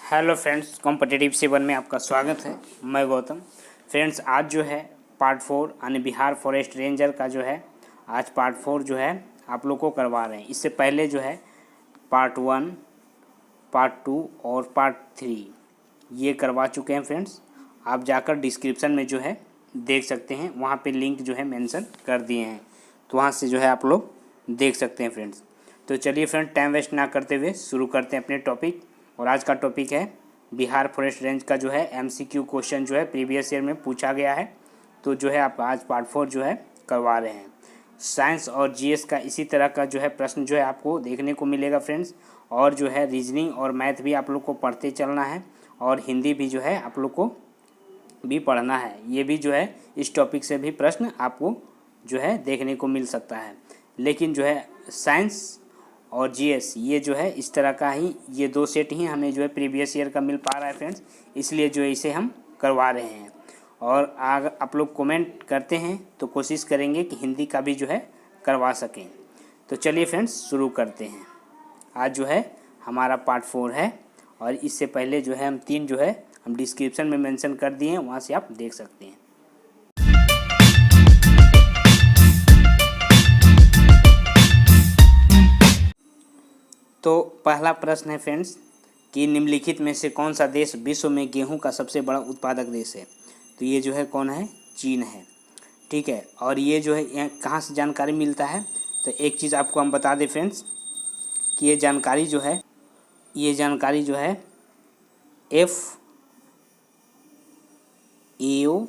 Hello friends, competitive 7 में आपका स्वागत है। मैं गौतम। फ्रेंड्स, आज जो है पार्ट 4 यानी बिहार फॉरेस्ट रेंजर का जो है आज पार्ट 4 जो है आप लोग को करवा रहे हैं। इससे पहले जो है पार्ट 1, पार्ट 2 और पार्ट 3 ये करवा चुके हैं। फ्रेंड्स, आप जाकर डिस्क्रिप्शन में जो है देख सकते हैं, वहाँ पे लिंक जो है मेंशन कर दिए हैं, तो वहाँ से जो है आप लोग देख सकते हैं। फ्रेंड्स, तो चलिए फ्रेंड, टाइम वेस्ट ना करते हुए शुरू करते हैं अपने टॉपिक। और आज का टॉपिक है बिहार फॉरेस्ट रेंज का जो है एमसीक्यू क्वेश्चन जो है प्रीवियस ईयर में पूछा गया है, तो जो है आप आज पार्ट 4 जो है करवा रहे हैं। साइंस और जीएस का इसी तरह का जो है प्रश्न जो है आपको देखने को मिलेगा फ्रेंड्स। और जो है रीजनिंग और मैथ भी आप लोग को पढ़ते चलना है, और हिंदी भी जो है आप लोग को भी पढ़ना है। ये भी जो है इस टॉपिक से भी प्रश्न आपको जो है देखने को मिल सकता है। लेकिन जो है साइंस और जीएस ये जो है इस तरह का ही, ये दो सेट ही हमें जो है प्रीवियस ईयर का मिल पा रहा है फ्रेंड्स, इसलिए जो है इसे हम करवा रहे हैं। और अगर आप लोग कमेंट करते हैं तो कोशिश करेंगे कि हिंदी का भी जो है करवा सकें। तो चलिए फ्रेंड्स शुरू करते हैं। आज जो है हमारा पार्ट 4 है, और इससे पहले जो है हम 3 जो है हम डिस्क्रिप्शन में मेंशन कर दिए हैं, वहाँ से आप देख सकते हैं। तो पहला प्रश्न है फ्रेंड्स कि निम्नलिखित में से कौन सा देश विश्व में गेहूं का सबसे बड़ा उत्पादक देश है। तो ये जो है कौन है, चीन है। ठीक है, और ये जो है कहाँ से जानकारी मिलता है, तो एक चीज़ आपको हम बता दें फ्रेंड्स कि ये जानकारी जो है FAO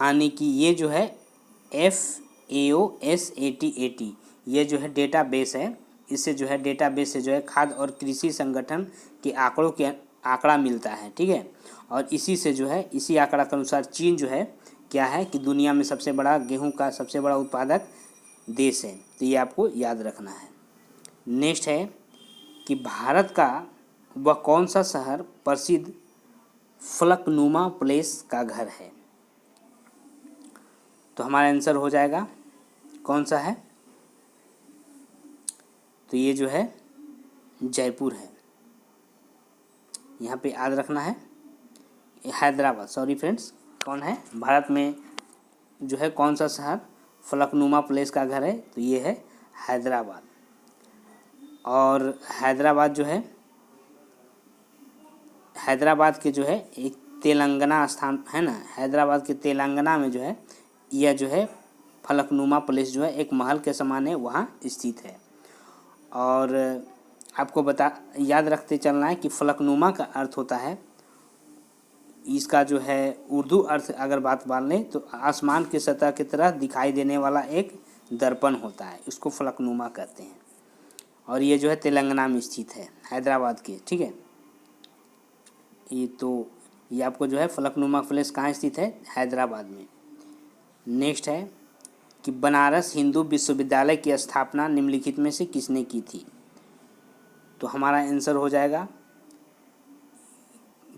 यानी कि ये जो है FAO-SAT ये जो है डेटाबेस है। इससे जो है डेटाबेस से जो है खाद्य और कृषि संगठन के आंकड़ा मिलता है। ठीक है, और इसी से जो है इसी आंकड़ा के अनुसार चीन जो है क्या है कि दुनिया में सबसे बड़ा गेहूं का सबसे बड़ा उत्पादक देश है। तो ये आपको याद रखना है। नेक्स्ट है कि भारत का वह कौन सा शहर प्रसिद्ध फलकनुमा प्लेस का घर है। तो हमारा आंसर हो जाएगा कौन सा है, तो ये जो है जयपुर है। यहाँ पे याद रखना है हैदराबाद, सॉरी फ्रेंड्स, कौन है भारत में जो है कौन सा शहर फलकनुमा प्लेस का घर है, तो ये है हैदराबाद। और हैदराबाद जो है हैदराबाद के जो है एक तेलंगाना स्थान है ना, हैदराबाद के तेलंगाना में जो है यह जो है फलकनुमा प्लेस जो है एक महल के समान है, वहाँ स्थित है। और आपको याद रखते चलना है कि फलकनुमा का अर्थ होता है, इसका जो है उर्दू अर्थ अगर बात मान लें तो आसमान की सतह की तरह दिखाई देने वाला एक दर्पण होता है, इसको फलकनुमा कहते हैं। और ये जो है तेलंगाना में स्थित है, हैदराबाद के। ठीक है, ये आपको जो है फलकनुमा प्लेस कहाँ स्थित है, हैदराबाद में। नेक्स्ट है कि बनारस हिंदू विश्वविद्यालय की स्थापना निम्नलिखित में से किसने की थी। तो हमारा आंसर हो जाएगा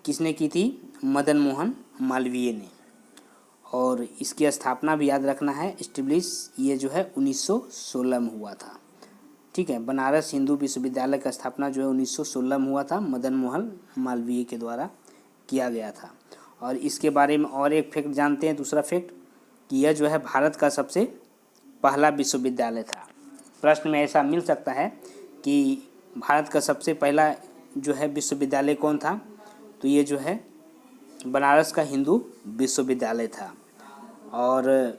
किसने की थी, मदन मोहन मालवीय ने। और इसकी स्थापना भी याद रखना है, एस्टेब्लिश ये जो है 1916 में हुआ था। ठीक है, बनारस हिंदू विश्वविद्यालय का स्थापना जो है 1916 में हुआ था, मदन मोहन मालवीय के द्वारा किया गया था। और इसके बारे में और एक फैक्ट जानते हैं, दूसरा फैक्ट कि यह जो है भारत का सबसे पहला विश्वविद्यालय था। प्रश्न में ऐसा मिल सकता है कि भारत का सबसे पहला जो है विश्वविद्यालय कौन था, तो ये जो है बनारस का हिंदू विश्वविद्यालय था। और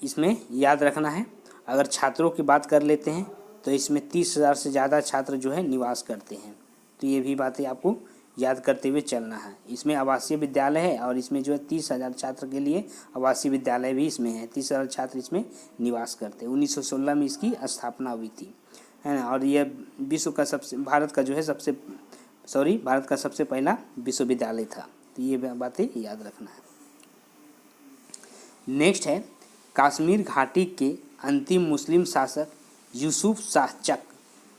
इसमें याद रखना है, अगर छात्रों की बात कर लेते हैं तो इसमें 30,000 से ज़्यादा छात्र जो है निवास करते हैं। तो ये भी बातें आपको याद करते हुए चलना है। इसमें आवासीय विद्यालय है, और इसमें जो है 30,000 छात्र के लिए आवासीय विद्यालय भी इसमें है। 30,000 छात्र इसमें निवास करते हैं। 1916 में इसकी स्थापना हुई थी, है ना। और ये भारत का सबसे पहला विश्वविद्यालय था। तो ये बातें याद रखना है। नेक्स्ट है कश्मीर घाटी के अंतिम मुस्लिम शासक यूसुफ शाह चक,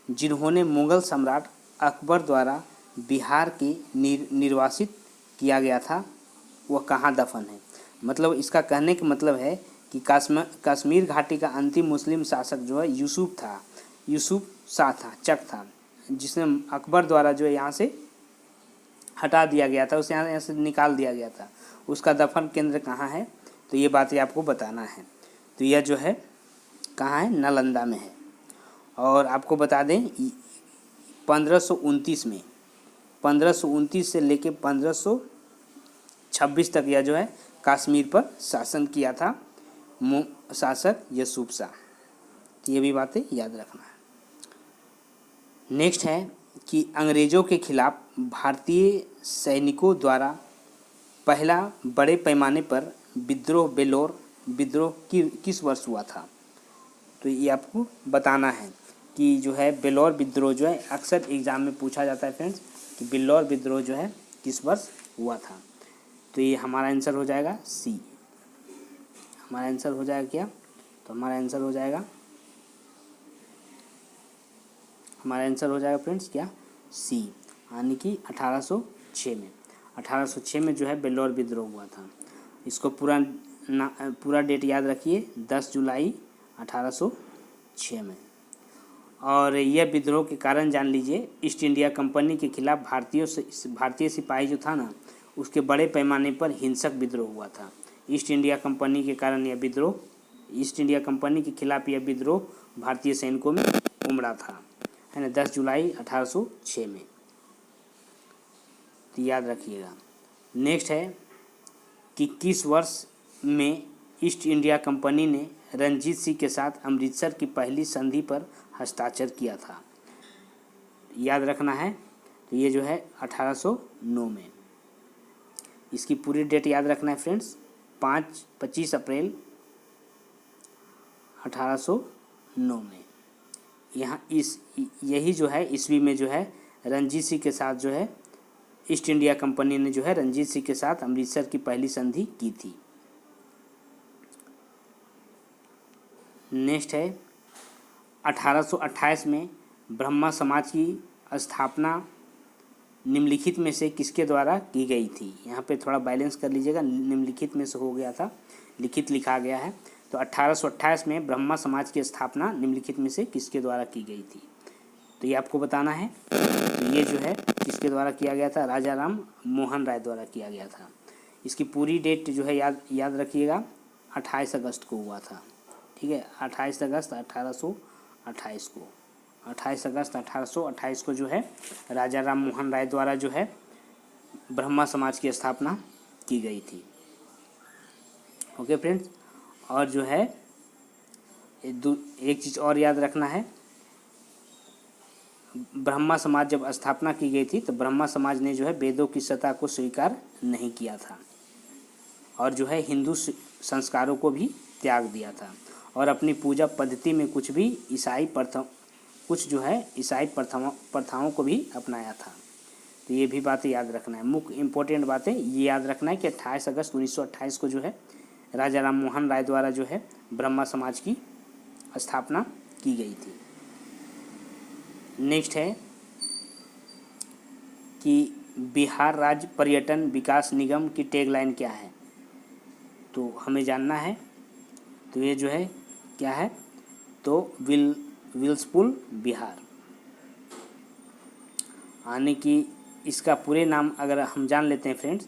जिन्होंने मुगल सम्राट अकबर द्वारा बिहार के निर्वासित किया गया था, वह कहाँ दफन है। मतलब इसका कहने का मतलब है कि कश्मीर घाटी का अंतिम मुस्लिम शासक जो है यूसुफ शाह था, चक था, जिसने अकबर द्वारा जो है यहाँ से हटा दिया गया था, उसे यहाँ से निकाल दिया गया था। उसका दफन केंद्र कहाँ है, तो ये बातें आपको बताना है। तो यह जो है कहाँ है, नालंदा में है। और आपको बता दें 1529 से लेके 1526 तक यह जो है कश्मीर पर शासन किया था शासक यूसुफ शाह। तो ये भी बातें याद रखना है। नेक्स्ट है कि अंग्रेज़ों के खिलाफ भारतीय सैनिकों द्वारा पहला बड़े पैमाने पर विद्रोह बेलोर विद्रोह किस वर्ष हुआ था। तो ये आपको बताना है कि जो है बेलोर विद्रोह जो है अक्सर एग्ज़ाम में पूछा जाता है फ्रेंड्स, कि बेलोर विद्रोह जो है किस वर्ष हुआ था। तो ये हमारा आंसर हो जाएगा सी। हमारा आंसर हो जाएगा क्या, तो हमारा आंसर हो जाएगा फ्रेंड्स क्या, सी, यानी कि 1806 में। 1806 में जो है बेलोर विद्रोह हुआ था। इसको पूरा डेट याद रखिए, 10 जुलाई 1806 में। और यह विद्रोह के कारण जान लीजिए, ईस्ट इंडिया कंपनी के खिलाफ भारतीय सिपाही जो था ना, उसके बड़े पैमाने पर हिंसक विद्रोह हुआ था। ईस्ट इंडिया कंपनी के खिलाफ यह विद्रोह भारतीय सैनिकों में उमड़ा था, है ना, 10 जुलाई 1806 में। तो याद रखिएगा। नेक्स्ट है कि किस वर्ष में ईस्ट इंडिया कंपनी ने रंजीत सिंह के साथ अमृतसर की पहली संधि पर हस्ताक्षर किया था। याद रखना है। तो ये जो है 1809 में। इसकी पूरी डेट याद रखना है फ्रेंड्स, 25 अप्रैल 1809 में। यहाँ यही जो है ईस्वी में जो है रंजीत सिंह के साथ जो है ईस्ट इंडिया कंपनी ने जो है रंजीत सिंह के साथ अमृतसर की पहली संधि की थी। नेक्स्ट है 1828 में ब्रह्मा समाज की स्थापना निम्नलिखित में से किसके द्वारा की गई थी। यहाँ पे थोड़ा बैलेंस कर लीजिएगा, निम्नलिखित में से हो गया था, लिखित लिखा गया है। तो 1828 में ब्रह्मा समाज की स्थापना निम्नलिखित में से किसके द्वारा की गई थी, तो ये आपको बताना है। तो ये जो है किसके द्वारा किया गया था, राजा राम मोहन राय द्वारा किया गया था। इसकी पूरी डेट जो है याद रखिएगा, 28 अगस्त को हुआ था। ठीक है, 28 अगस्त 1828 को, 28 अगस्त 1828 को जो है राजा राम मोहन राय द्वारा जो है ब्रह्मा समाज की स्थापना की गई थी। Okay friends. और जो है एक चीज़ और याद रखना है, ब्रह्मा समाज जब स्थापना की गई थी तो ब्रह्मा समाज ने जो है वेदों की सत्ता को स्वीकार नहीं किया था और जो है हिंदू संस्कारों को भी त्याग दिया था और अपनी पूजा पद्धति में कुछ ईसाई प्रथाओं को भी अपनाया था। तो ये भी बातें याद रखना है। मुख्य इम्पोर्टेंट बातें ये याद रखना है कि 28 अगस्त 1928 को जो है राजा राम मोहन राय द्वारा जो है ब्रह्मा समाज की स्थापना की गई थी। नेक्स्ट है कि बिहार राज्य पर्यटन विकास निगम की टैगलाइन क्या है, तो हमें जानना है। तो ये जो है क्या है, तो विल्सफुल बिहार, यानी कि इसका पूरे नाम अगर हम जान लेते हैं फ्रेंड्स,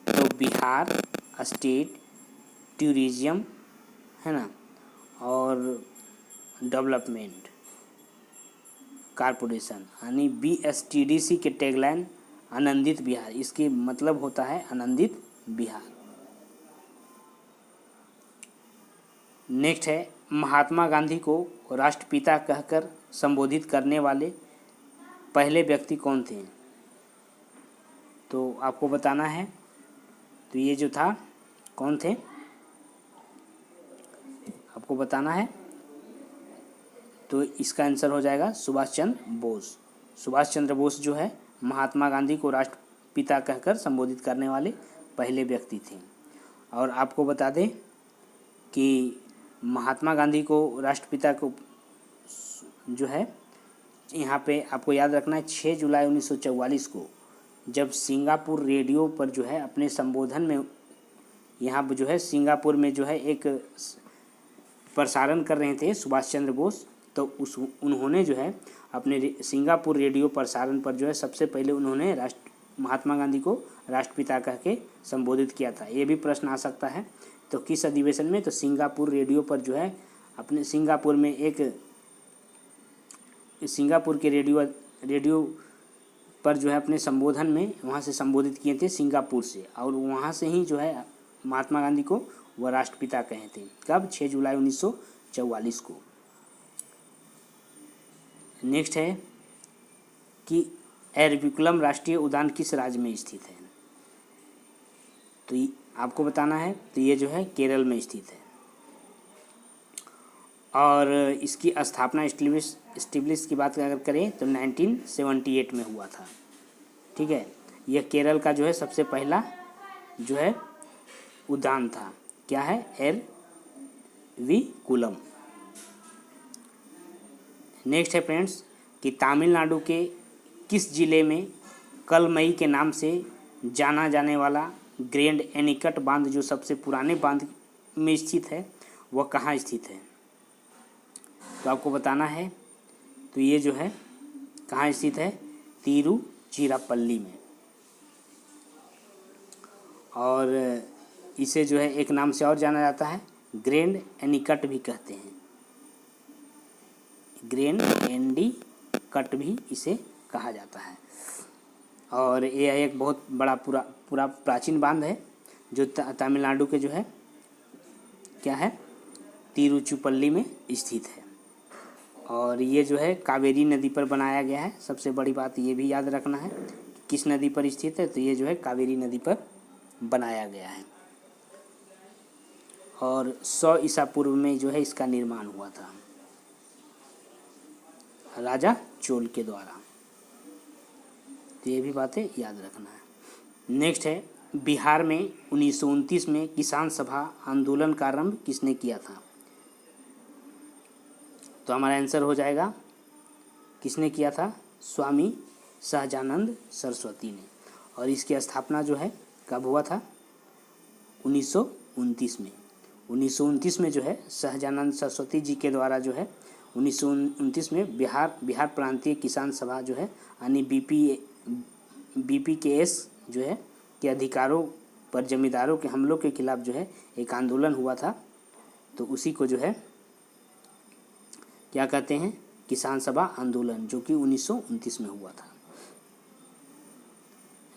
तो बिहार स्टेट टूरिज्म, है ना, और डेवलपमेंट कारपोरेशन, यानी BSTDC के टैगलाइन आनंदित बिहार, इसके मतलब होता है आनंदित बिहार। नेक्स्ट है महात्मा गांधी को राष्ट्रपिता कहकर संबोधित करने वाले पहले व्यक्ति कौन थे, तो आपको बताना है। तो ये जो था कौन थे, आपको बताना है। तो इसका आंसर हो जाएगा सुभाष चंद्र बोस। सुभाष चंद्र बोस जो है महात्मा गांधी को राष्ट्रपिता कहकर संबोधित करने वाले पहले व्यक्ति थे। और आपको बता दें कि महात्मा गांधी को राष्ट्रपिता को जो है यहाँ पे आपको याद रखना है 6 जुलाई 1944 को जब सिंगापुर रेडियो पर जो है अपने संबोधन में यहाँ जो है सिंगापुर में जो है एक प्रसारण कर रहे थे सुभाष चंद्र बोस, तो उन्होंने जो है अपने सिंगापुर रेडियो प्रसारण पर जो है सबसे पहले उन्होंने महात्मा गांधी को राष्ट्रपिता कह के संबोधित किया था। ये भी प्रश्न आ सकता है। तो किस अधिवेशन में? तो सिंगापुर रेडियो पर जो है अपने सिंगापुर के रेडियो पर जो है अपने संबोधन में वहाँ से संबोधित किए थे सिंगापुर से, और वहाँ से ही जो है महात्मा गांधी को वह राष्ट्रपिता कहे थे। कब? 6 जुलाई 1944 को। नेक्स्ट है कि एरविकुलम राष्ट्रीय उद्यान किस राज्य में स्थित है? तो आपको बताना है। तो ये जो है केरल में स्थित है, और इसकी स्थापना एस्टिब्लिश की बात अगर करें तो 1978 में हुआ था। ठीक है, यह केरल का जो है सबसे पहला जो है उद्यान था। क्या है? एरविकुलम। नेक्स्ट है फ्रेंड्स कि तमिलनाडु के किस जिले में कलमई के नाम से जाना जाने वाला ग्रैंड एनीकट बांध जो सबसे पुराने बांध में स्थित है, वह कहाँ स्थित है? तो आपको बताना है। तो ये जो है कहाँ स्थित है? तिरुचिरापल्ली में। और इसे जो है एक नाम से और जाना जाता है, ग्रैंड एनीकट भी कहते हैं। ग्रैंड एनीकट भी इसे कहा जाता है। और ये एक बहुत बड़ा पूरा प्राचीन बांध है जो तमिलनाडु के जो है क्या है? तिरुचिरापल्ली में स्थित है। और ये जो है कावेरी नदी पर बनाया गया है। सबसे बड़ी बात ये भी याद रखना है किस नदी पर स्थित है। तो ये जो है कावेरी नदी पर बनाया गया है, और 100 ईसा पूर्व में जो है इसका निर्माण हुआ था राजा चोल के द्वारा। तो ये भी बातें याद रखना है। नेक्स्ट है बिहार में 1929 में किसान सभा आंदोलन का आरंभ किसने किया था? तो हमारा आंसर हो जाएगा किसने किया था? स्वामी सहजानंद सरस्वती ने। और इसकी स्थापना जो है कब हुआ था? 1929 में। 1929 में जो है सहजानंद सरस्वती जी के द्वारा जो है 1929 में बिहार प्रांतीय किसान सभा जो है यानी BPKS जो है के अधिकारों पर जमींदारों के हमलों के खिलाफ जो है एक आंदोलन हुआ था। तो उसी को जो है क्या कहते हैं? किसान सभा आंदोलन, जो कि 1929 में हुआ था।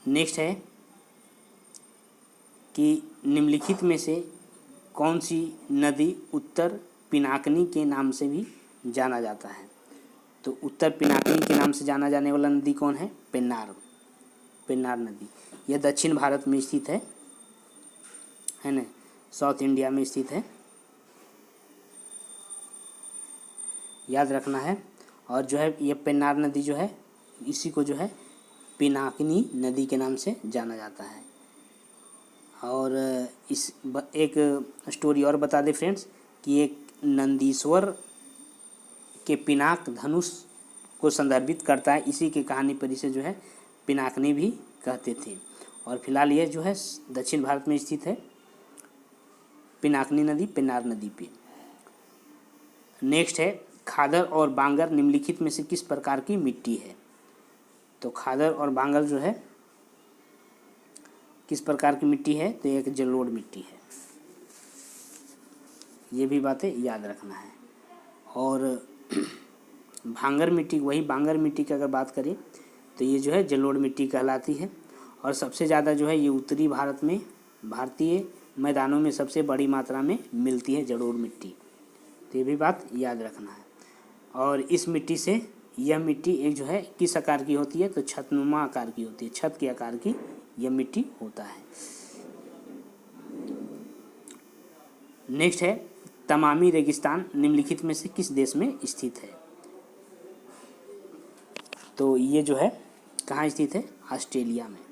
नेक्स्ट है कि निम्नलिखित में से कौन सी नदी उत्तर पिनाकिनी के नाम से भी जाना जाता है? तो उत्तर पिनाकिनी के नाम से जाना जाने वाला नदी कौन है? पेन्नार नदी। यह दक्षिण भारत में स्थित है ना, साउथ इंडिया में स्थित है, याद रखना है। और जो है ये पेन्नार नदी जो है इसी को जो है पिनाकिनी नदी के नाम से जाना जाता है। और एक स्टोरी और बता दें फ्रेंड्स कि एक नंदीश्वर के पिनाक धनुष को संदर्भित करता है। इसी की कहानी पर इसे जो है पिनाकिनी भी कहते थे। और फिलहाल ये जो है दक्षिण भारत में स्थित है, पिनाकिनी नदी पेन्नार नदी पे। नेक्स्ट है खादर और बांगर निम्नलिखित में से किस प्रकार की मिट्टी है? तो खादर और बांगर जो है किस प्रकार की मिट्टी है? तो एक जलोढ़ मिट्टी है। ये भी बातें याद रखना है। और भांगर मिट्टी, वही बांगर मिट्टी की अगर बात करें तो ये जो है जलोढ़ मिट्टी कहलाती है। और सबसे ज़्यादा जो है ये उत्तरी भारत में भारतीय मैदानों में सबसे बड़ी मात्रा में मिलती है जलोढ़ मिट्टी। तो ये भी बात याद रखना है। और इस मिट्टी से यह मिट्टी एक जो है किस आकार की होती है? तो छतनुमा आकार की होती है, छत के आकार की यह मिट्टी होता है। नेक्स्ट है तमामी रेगिस्तान निम्नलिखित में से किस देश में स्थित है? तो ये जो है कहाँ स्थित है? ऑस्ट्रेलिया में।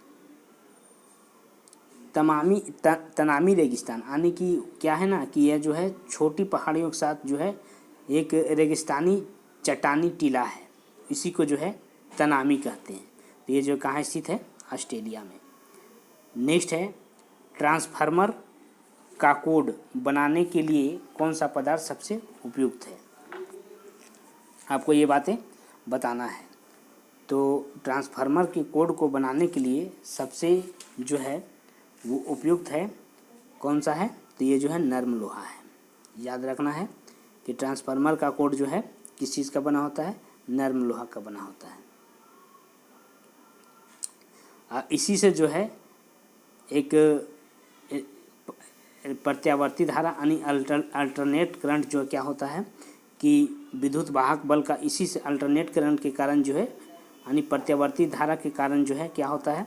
तनामी रेगिस्तान यानी कि क्या है ना कि यह जो है छोटी पहाड़ियों के साथ जो है एक रेगिस्तानी चट्टानी टीला है, इसी को जो है तनामी कहते हैं। तो ये जो कहाँ स्थित है? ऑस्ट्रेलिया में। नेक्स्ट है ट्रांसफार्मर का कोड बनाने के लिए कौन सा पदार्थ सबसे उपयुक्त है, आपको ये बातें बताना है। तो ट्रांसफार्मर के कोड को बनाने के लिए सबसे जो है वो उपयुक्त है कौन सा है, तो ये जो है नर्म लोहा है। याद रखना है कि ट्रांसफार्मर का कोड जो है किस चीज़ का बना होता है, नर्म लोहा का बना होता है। इसी से जो है एक प्रत्यावर्ती धारा यानी अल्टरनेट करंट जो क्या होता है कि विद्युत वाहक बल का इसी से अल्टरनेट करंट के कारण जो है यानी प्रत्यावर्ती धारा के कारण जो है क्या होता है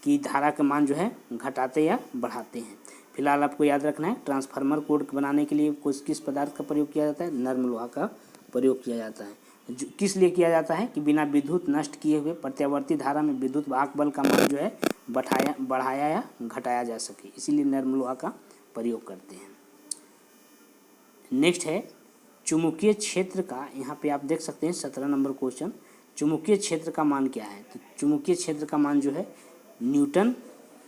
कि धारा का मान जो है घटाते या बढ़ाते हैं। फिलहाल आपको याद रखना है ट्रांसफार्मर कोड बनाने के लिए किस पदार्थ का प्रयोग किया जाता है, नर्म लोहा का प्रयोग किया जाता है। जो किस लिए किया जाता है कि बिना विद्युत नष्ट किए हुए प्रत्यावर्ती धारा में विद्युत वाहक बल का मान जो है बढ़ाया या घटाया जा सके, इसीलिए नर्म लोहा का प्रयोग करते हैं। नेक्स्ट है चुंबकीय क्षेत्र का, यहाँ पे आप देख सकते हैं 17 नंबर क्वेश्चन, चुंबकीय क्षेत्र का मान क्या है। तो चुंबकीय क्षेत्र का मान जो है न्यूटन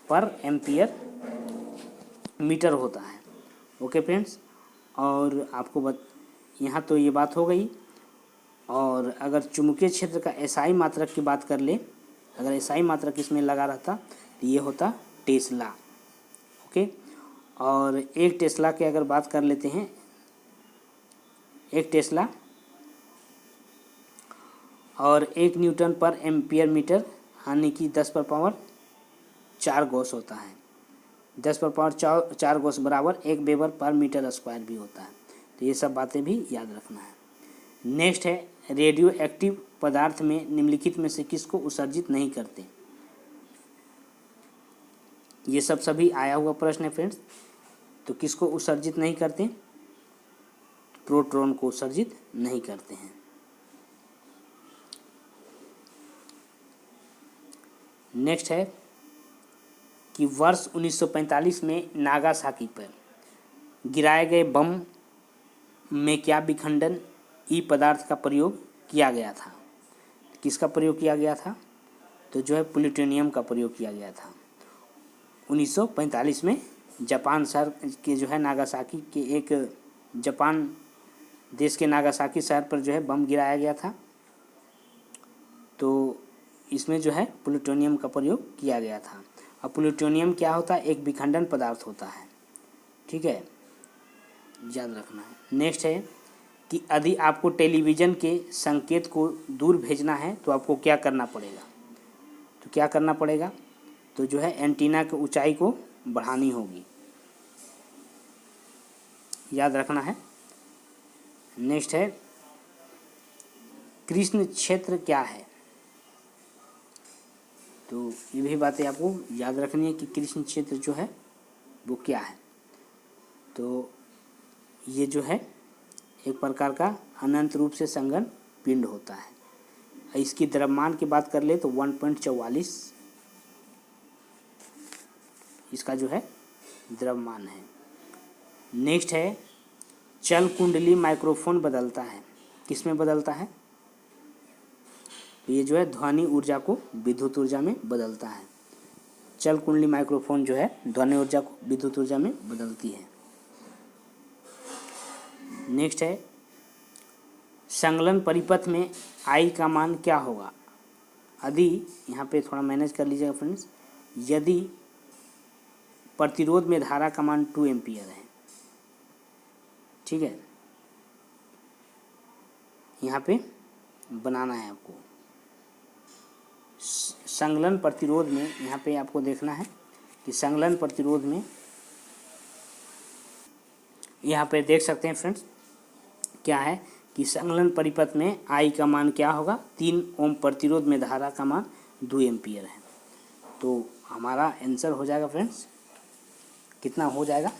पर एम्पियर मीटर होता है। ओके फ्रेंड्स, और आपको यहाँ तो ये बात हो गई। और अगर चुंबकीय क्षेत्र का एसआई मात्रक की बात कर ले, अगर एसआई मात्रक इसमें लगा रहता तो ये होता टेस्ला। ओके, और एक टेस्ला की अगर बात कर लेते हैं, एक टेस्ला और 1 न्यूटन पर एम्पियर मीटर यानी कि 10 पर पावर 4 गॉस होता है। 10 पर पावर 4 गॉस बराबर 1 वेबर पर मीटर स्क्वायर भी होता है। तो ये सब बातें भी याद रखना है। नेक्स्ट है रेडियो एक्टिव पदार्थ में निम्नलिखित में से किसको उत्सर्जित नहीं करते। ये सब सभी आया हुआ प्रश्न है फ्रेंड्स। तो किसको उत्सर्जित नहीं करते, प्रोटॉन को उत्सर्जित नहीं करते हैं। नेक्स्ट है कि वर्ष 1945 में नागासाकी पर गिराए गए बम में क्या विखंडन ई पदार्थ का प्रयोग किया गया था। किसका प्रयोग किया गया था, तो जो है प्लूटोनियम का प्रयोग किया गया था। 1945 में जापान शहर के जो है नागासाकी के एक जापान देश के नागासाकी शहर पर जो है बम गिराया गया था। तो इसमें जो है प्लूटोनियम का प्रयोग किया गया था। अब प्लूटोनियम क्या होता है, एक विखंडन पदार्थ होता है। ठीक है, याद रखना है। नेक्स्ट है कि यदि आपको टेलीविज़न के संकेत को दूर भेजना है तो आपको क्या करना पड़ेगा। तो क्या करना पड़ेगा, तो जो है एंटीना की ऊंचाई को बढ़ानी होगी, याद रखना है। नेक्स्ट है कृष्ण क्षेत्र क्या है। तो ये भी बातें आपको याद रखनी है कि कृष्ण क्षेत्र जो है वो क्या है। तो ये जो है एक प्रकार का अनंत रूप से संघन पिंड होता है। इसकी द्रव्यमान की बात कर ले तो 1.44 इसका जो है द्रव्यमान है। नेक्स्ट है चल कुंडली माइक्रोफोन बदलता है, किस में बदलता है, तो ये जो है ध्वनि ऊर्जा को विद्युत ऊर्जा में बदलता है। चल कुंडली माइक्रोफोन जो है ध्वनि ऊर्जा को विद्युत ऊर्जा में बदलती है। नेक्स्ट है संलग्न परिपथ में आई का मान क्या होगा। यदि यहाँ पे थोड़ा मैनेज कर लीजिएगा फ्रेंड्स, यदि प्रतिरोध में धारा का मान 2 एम्पियर है, ठीक है, यहाँ पे बनाना है आपको। संलग्न प्रतिरोध में यहाँ पे आपको देखना है कि संलग्न प्रतिरोध में यहाँ पे देख सकते हैं फ्रेंड्स क्या है कि संलग्न परिपथ में आई का मान क्या होगा, 3 ओम प्रतिरोध में धारा का मान 2 एम्पियर है। तो हमारा आंसर हो जाएगा फ्रेंड्स, कितना हो जाएगा,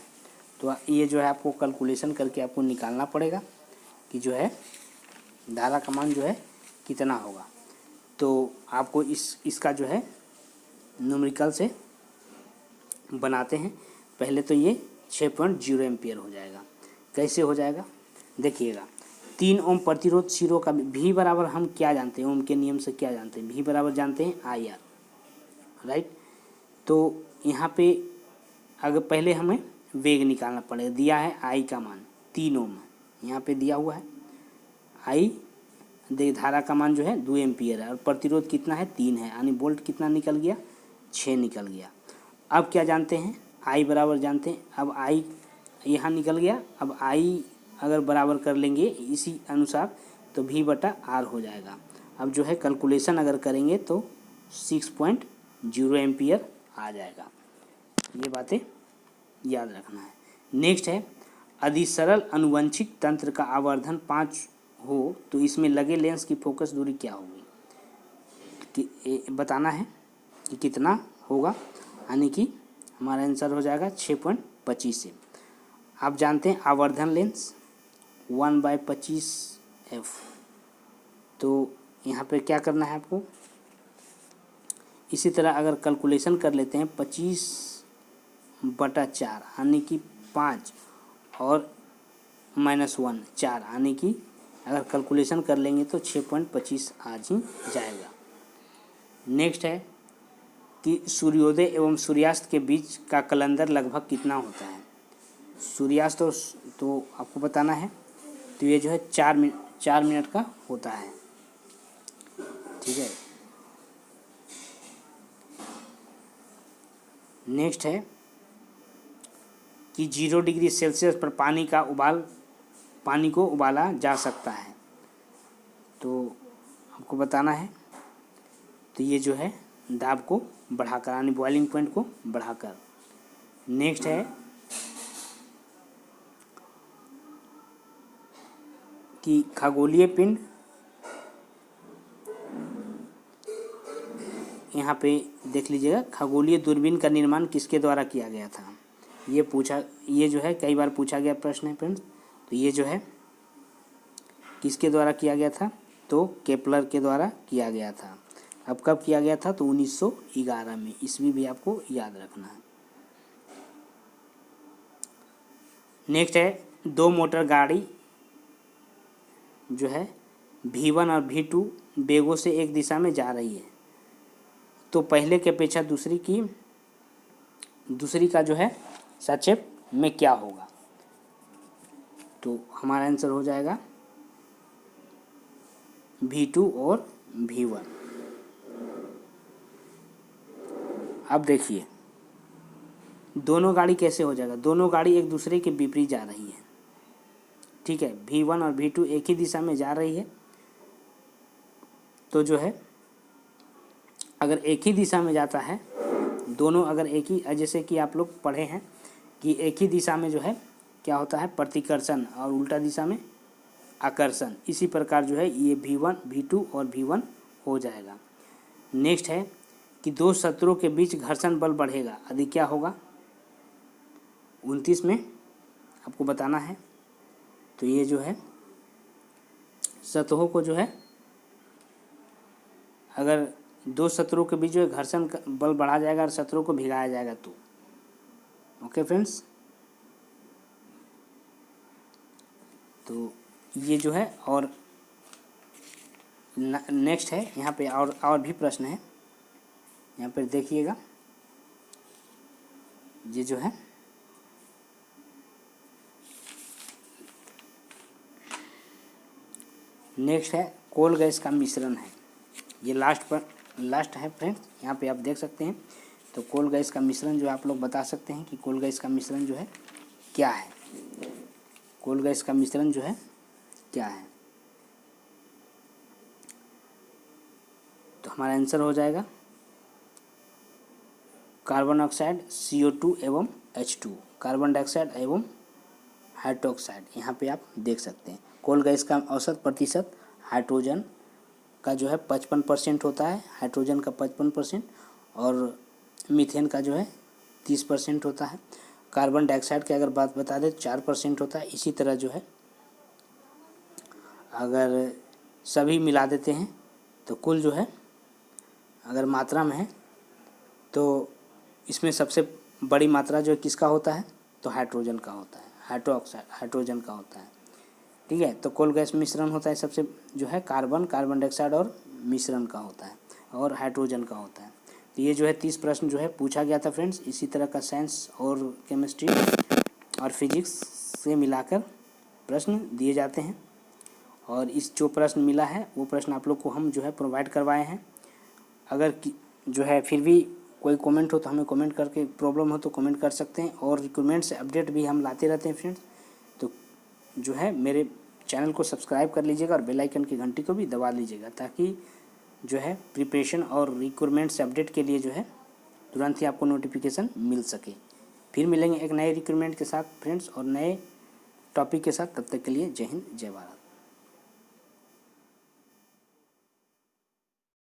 तो ये जो है आपको कैलकुलेशन करके आपको निकालना पड़ेगा कि जो है धारा का मान जो है कितना होगा। तो आपको इसका जो है न्यूमेरिकल से बनाते हैं। पहले तो ये 6.0 एम्पियर हो जाएगा। कैसे हो जाएगा देखिएगा, 3 ओम प्रतिरोध सिरों का भी बराबर हम क्या जानते हैं, ओम के नियम से क्या जानते हैं, भी बराबर जानते हैं IR, राइट। तो यहाँ पे अगर पहले हमें वेग निकालना पड़ेगा। दिया है आई का मान 3 ओम, यहाँ पे दिया हुआ है आई, देख धारा का मान जो है 2 एम्पियर है और प्रतिरोध कितना है 3 है, यानी वोल्ट कितना निकल गया 6 निकल गया। अब क्या जानते हैं, आई बराबर जानते हैं। अब आई यहाँ निकल गया, अब आई अगर बराबर कर लेंगे इसी अनुसार तो V बटा R हो जाएगा। अब जो है कैलकुलेशन अगर करेंगे तो 6.0 एम्पियर आ जाएगा। ये बातें याद रखना है। नेक्स्ट है, यदि सरल अनुवंशिक तंत्र का आवर्धन 5 हो तो इसमें लगे लेंस की फोकस दूरी क्या होगी, बताना है कि कितना होगा, यानी कि हमारा आंसर हो जाएगा 6.25 से। आप जानते हैं आवर्धन लेंस 1/25 f, तो यहाँ पे क्या करना है आपको, इसी तरह अगर कैलकुलेशन कर लेते हैं 25/4 यानी कि 5 और -1 4, यानी कि अगर कैलकुलेशन कर लेंगे तो 6.25 आ ही जाएगा। नेक्स्ट है कि सूर्योदय एवं सूर्यास्त के बीच का कलंदर लगभग कितना होता है। सूर्यास्त तो आपको बताना है, तो ये जो है 4 मिनट का होता है, ठीक है। नेक्स्ट है कि 0 डिग्री सेल्सियस पर पानी को उबाला जा सकता है, तो आपको बताना है, तो ये जो है दाब को बढ़ाकर यानी बॉइलिंग पॉइंट को बढ़ाकर। नेक्स्ट है कि खगोलीय पिंड, यहाँ पे देख लीजिएगा, खगोलीय दूरबीन का निर्माण किसके द्वारा किया गया था। ये जो है कई बार पूछा गया प्रश्न है फ्रेंड्स। तो ये जो है किसके द्वारा किया गया था, तो केपलर के द्वारा किया गया था। अब कब किया गया था, तो 1911 में। ईस्वी भी आपको याद रखना है। नेक्स्ट है, 2 मोटर गाड़ी जो है V1 और V2 बेगों से एक दिशा में जा रही है, तो पहले की अपेक्षा दूसरी का जो है संक्षेप में क्या होगा, तो हमारा आंसर हो जाएगा V2 और V1। अब देखिए दोनों गाड़ी कैसे हो जाएगा, दोनों गाड़ी एक दूसरे के विपरीत जा रही है, ठीक है। V1 और V2 एक ही दिशा में जा रही है, तो जो है अगर एक ही दिशा में जाता है, दोनों अगर एक ही, जैसे कि आप लोग पढ़े हैं कि एक ही दिशा में जो है क्या होता है प्रतिकर्षण और उल्टा दिशा में आकर्षण, इसी प्रकार जो है ये V1 V2 और V1 हो जाएगा। नेक्स्ट है कि 2 सत्रों के बीच घर्षण बल बढ़ेगा, यदि क्या होगा 29 में आपको बताना है। तो ये जो है सतहों को जो है अगर 2 सत्रों के बीच जो है घर्षण बल बढ़ा जाएगा और सत्रों को भिगाया जाएगा, तो ओके फ्रेंड्स। तो ये जो है, और नेक्स्ट है यहाँ पे और भी प्रश्न है, यहाँ पर देखिएगा। ये जो है नेक्स्ट है कोल गैस का मिश्रण है, ये लास्ट है फ्रेंड्स। यहाँ पे आप देख सकते हैं, तो कोल गैस का मिश्रण जो आप लोग बता सकते हैं कि कोल गैस का मिश्रण जो है क्या है, कोल गैस का मिश्रण जो है क्या है, तो हमारा आंसर हो जाएगा कार्बन ऑक्साइड CO2 एवं H2, कार्बन डाइऑक्साइड एवं हाइड्रोक्साइड। यहाँ पे आप देख सकते हैं कोल गैस का औसत प्रतिशत हाइड्रोजन का जो है 55% होता है, हाइड्रोजन का 55% और मीथेन का जो है 30% होता है। कार्बन डाइऑक्साइड की अगर बात बता दें 4% होता है। इसी तरह जो है अगर सभी मिला देते हैं तो कुल जो है अगर मात्रा में है तो इसमें सबसे बड़ी मात्रा जो किसका होता है, तो हाइड्रोजन का होता है, हाइड्रोजन का होता है, ठीक है। तो कोल गैस मिश्रण होता है सबसे जो है कार्बन डाइऑक्साइड और मिश्रण का होता है और हाइड्रोजन का होता है। तो ये जो है 30 प्रश्न जो है पूछा गया था फ्रेंड्स। इसी तरह का साइंस और केमिस्ट्री और फिजिक्स से मिलाकर प्रश्न दिए जाते हैं। और इस जो प्रश्न मिला है वो प्रश्न आप लोग को हम जो है प्रोवाइड करवाए हैं। अगर जो है फिर भी कोई कमेंट हो तो हमें कमेंट करके, प्रॉब्लम हो तो कमेंट कर सकते हैं। और रिक्रूटमेंट से अपडेट भी हम लाते रहते हैं फ्रेंड्स। तो जो है मेरे चैनल को सब्सक्राइब कर लीजिएगा और बेल आइकन की घंटी को भी दबा लीजिएगा, ताकि जो है प्रिपरेशन और रिक्रूटमेंट से अपडेट के लिए जो है तुरंत ही आपको नोटिफिकेशन मिल सके। फिर मिलेंगे एक नए रिक्रूटमेंट के साथ फ्रेंड्स और नए टॉपिक के साथ। तब तक के लिए जय हिंद, जय भारत।